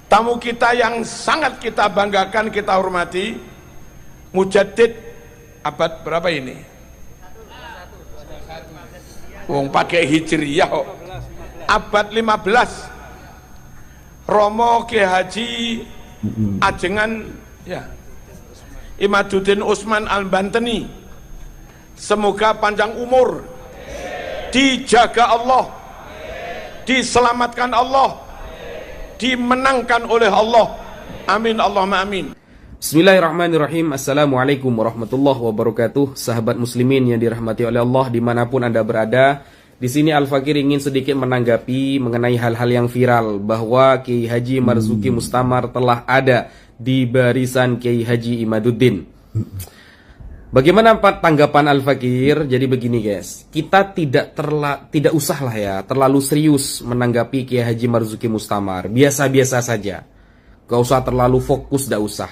Tamu kita yang sangat kita banggakan, kita hormati, mujaddid abad berapa ini? Wong pakai hijriyah kok. Abad 15. Romo Ki Haji Ajengan ya, Imaduddin Usman Al-Banteni. Semoga panjang umur, dijaga Allah, diselamatkan Allah, dimenangkan oleh Allah. Amin Allahumma amin. Bismillahirrahmanirrahim. Assalamualaikum warahmatullahi wabarakatuh. Sahabat muslimin yang dirahmati oleh Allah dimanapun Anda berada, di sini Al-Fakir ingin sedikit menanggapi mengenai hal-hal yang viral bahwa Kiai Haji Marzuki Mustamar telah ada di barisan Kiai Haji Imaduddin. Bagaimana tanggapan Al-Fakir? Jadi begini guys, kita tidak usah lah ya terlalu serius menanggapi Kiai Haji Marzuki Mustamar. Biasa-biasa saja, gak usah terlalu fokus, gak usah.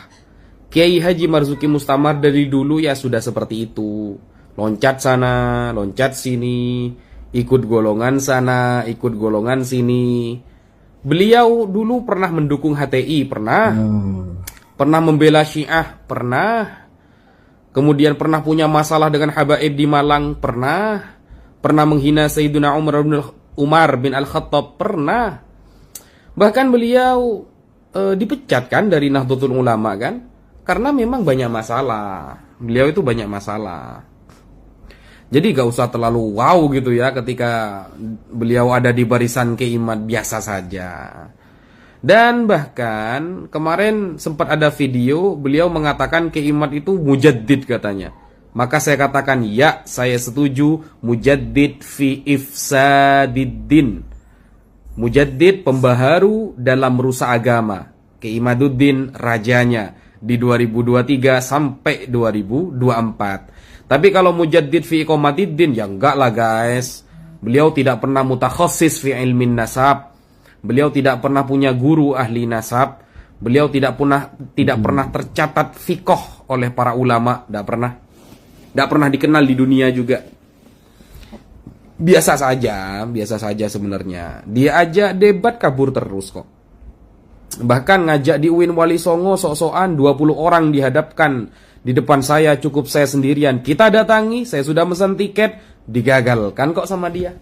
Kiai Haji Marzuki Mustamar dari dulu ya sudah seperti itu. Loncat sana, loncat sini, ikut golongan sana, ikut golongan sini. Beliau dulu pernah mendukung HTI, pernah membela Syiah, pernah. Kemudian pernah punya masalah dengan habaib di Malang, pernah menghina Sayyidina Umar bin Al-Khattab, pernah. Bahkan beliau dipecat kan dari Nahdlatul Ulama kan, karena memang banyak masalah. Beliau itu banyak masalah. Jadi gak usah terlalu wow gitu ya ketika beliau ada di barisan keimat, biasa saja. Dan bahkan kemarin sempat ada video beliau mengatakan keimat itu mujaddid katanya. Maka saya katakan ya, saya setuju, mujaddid fi ifsadiddin. Mujaddid pembaharu dalam merusak agama. Imaduddin rajanya di 2023 sampai 2024. Tapi kalau mujaddid fi iqamatiddin ya enggak lah guys. Beliau tidak pernah mutakhassis fi ilmin nasab. Beliau tidak pernah punya guru ahli nasab. Beliau tidak pernah tercatat fiqh oleh para ulama, tidak pernah dikenal di dunia juga. Biasa saja sebenarnya. Dia aja debat kabur terus kok. Bahkan ngajak di UIN Wali Songo sok-sokan 20 orang dihadapkan di depan saya, cukup saya sendirian. Kita datangi, saya sudah mesen tiket, digagalkan kok sama dia.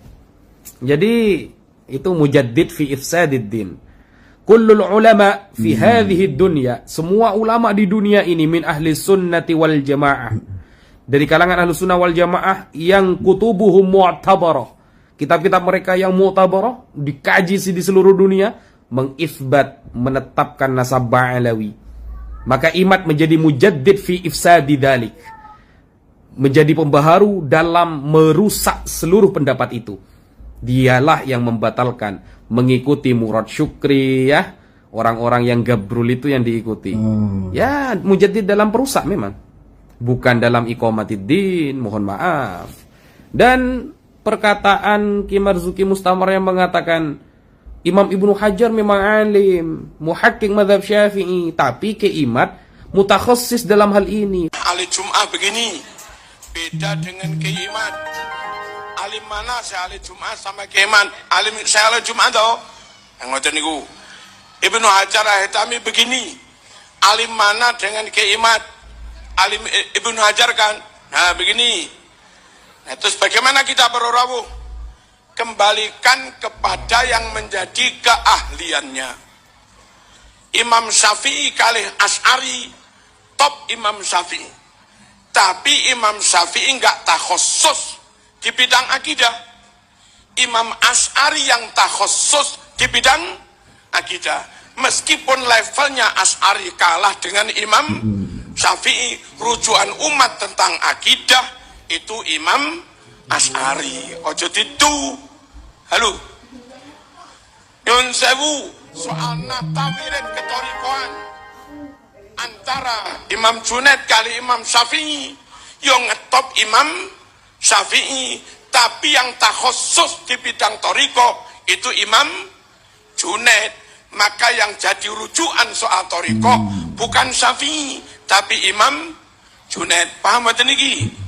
Jadi itu mujaddid fi ifsadiddin. Kullul ulama fi hadhihi dunya, semua ulama di dunia ini min ahli sunnati wal jamaah, dari kalangan ahli sunnah wal jamaah yang kutubuhum mu'tabarah, kitab-kitab mereka yang mu'tabarah, dikaji di seluruh dunia, mengisbat, menetapkan nasab ba'alawi. Maka imat menjadi mujaddid fi ifsadi dalik, menjadi pembaharu dalam merusak seluruh pendapat itu. Dialah yang membatalkan, mengikuti Murad Syukri ya, orang-orang yang gabrul itu yang diikuti. Ya, mujaddid dalam perusak memang, bukan dalam iqamatiddin, mohon maaf. Dan perkataan Ki Marzuki Mustamar yang mengatakan Imam Ibnu Hajar memang alim, muhakkik mazhab Syafi'i, tapi keimat mutakhassis dalam hal ini. Ahli Jum'ah begini, beda dengan keimat. Alim mana saya ahli Jum'ah sama keimat? Alim saya ahli Jum'ah toh. Yang ngoten niku. Ibnu Hajar Al-Haytami begini. Alim mana dengan keimat? Alim Ibnu Hajar kan. Nah, begini. Nah, terus bagaimana kita berawuh? Kembalikan kepada yang menjadi keahliannya. Imam Syafi'i kalih Asy'ari, top Imam Syafi'i. Tapi Imam Syafi'i enggak takhusus di bidang akidah. Imam Asy'ari yang takhusus di bidang akidah. Meskipun levelnya Asy'ari kalah dengan Imam Syafi'i, rujukan umat tentang akidah itu Imam Asy'ari. Ojo ditu. Halo. Nyun sewu, soal natawirin ketorikoan antara Imam Junaid kali Imam Syafi'i, yang ngetop Imam Syafi'i, tapi yang takhusus di bidang toriko itu Imam Junaid. Maka yang jadi rujukan soal toriko bukan Syafi'i, tapi Imam Junaid. Paham betul niki?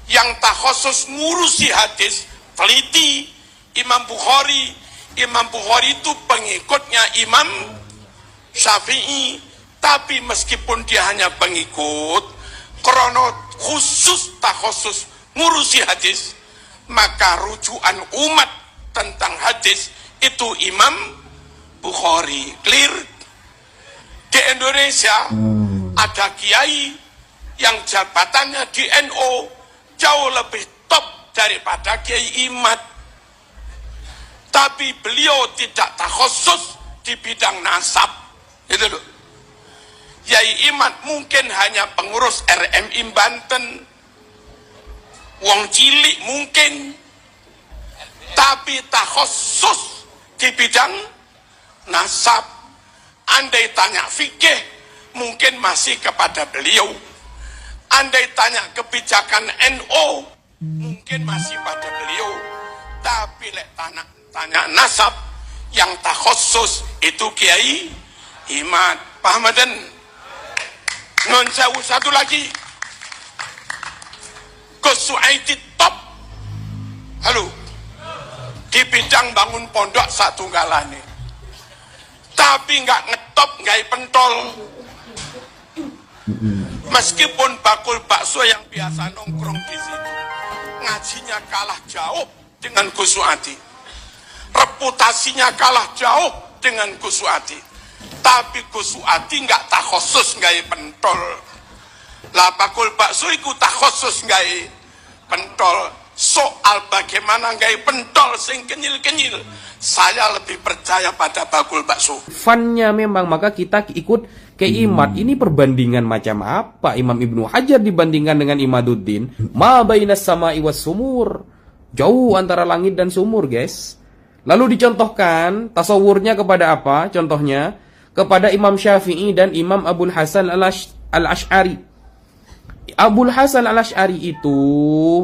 Yang takhusus ngurusi hadis, teliti Imam Bukhari. Imam Bukhari itu pengikutnya Imam Syafi'i, tapi meskipun dia hanya pengikut, krono khusus tak khusus ngurusi hadis, maka rujukan umat tentang hadis itu Imam Bukhari. Clear? Di Indonesia ada kiai yang jabatannya di NU jauh lebih top daripada Kiai Imad, tapi beliau tidak takhusus di bidang nasab, itu loh. Kiai Imad mungkin hanya pengurus RMI Banten, wong cilik mungkin, tapi takhusus di bidang nasab. Andai tanya fikih mungkin masih kepada beliau, andai tanya kebijakan NU mungkin masih pada beliau, tapi lek tanya nasab yang takhusus itu Kiai Imad. Paham dan non jauh satu lagi, Gus Suaidi top, halo, di bidang bangun pondok satu galane, tapi nggak ngetop, nggak pentol. Meskipun bakul bakso yang biasa nongkrong di situ, ngajinya kalah jauh dengan Gus Suaidi, reputasinya kalah jauh dengan Gus Suaidi, tapi Gus Suaidi nggak tak khusus nggak pentol. Lah bakul bakso itu tak khusus nggak pentol. Soal bagaimana nggak pentol sing kenyil-kenyil, saya lebih percaya pada bakul bakso. Funnya memang, maka kita ikut ke Imad. Ini perbandingan macam apa? Imam Ibnu Hajar dibandingkan dengan Imaduddin. Ma bainas sama'i was sumur. Jauh antara langit dan sumur, guys. Lalu dicontohkan tasawurnya kepada apa? Contohnya kepada Imam Syafi'i dan Imam Abul Hasan Al-Asy'ari. Abul Hasan Al-Asy'ari itu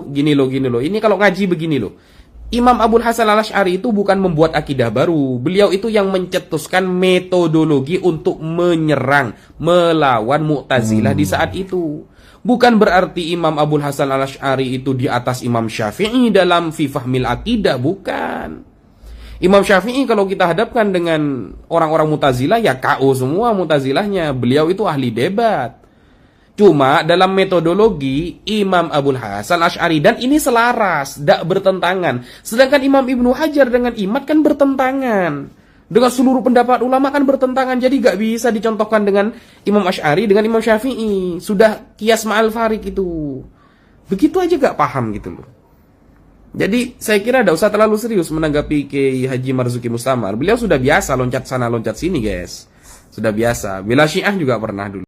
gini loh. Ini kalau ngaji begini loh. Imam Abul Hasan Al-Asy'ari itu bukan membuat akidah baru. Beliau itu yang mencetuskan metodologi untuk menyerang, melawan Mu'tazilah di saat itu. Bukan berarti Imam Abul Hasan Al-Asy'ari itu di atas Imam Syafi'i dalam fi fahmil akidah, bukan. Imam Syafi'i kalau kita hadapkan dengan orang-orang Mu'tazilah, ya KO semua Mu'tazilahnya. Beliau itu ahli debat. Cuma dalam metodologi Imam Abul Hasan Asy'ari, dan ini selaras, tidak bertentangan. Sedangkan Imam Ibnu Hajar dengan Imad kan bertentangan. Dengan seluruh pendapat ulama kan bertentangan. Jadi gak bisa dicontohkan dengan Imam Asy'ari dengan Imam Syafi'i. Sudah kias ma'al farik itu. Begitu aja gak paham gitu loh. Jadi saya kira tidak usah terlalu serius menanggapi Kiai Haji Marzuki Mustamar. Beliau sudah biasa loncat sana loncat sini, guys. Sudah biasa. Bela Syiah juga pernah dulu.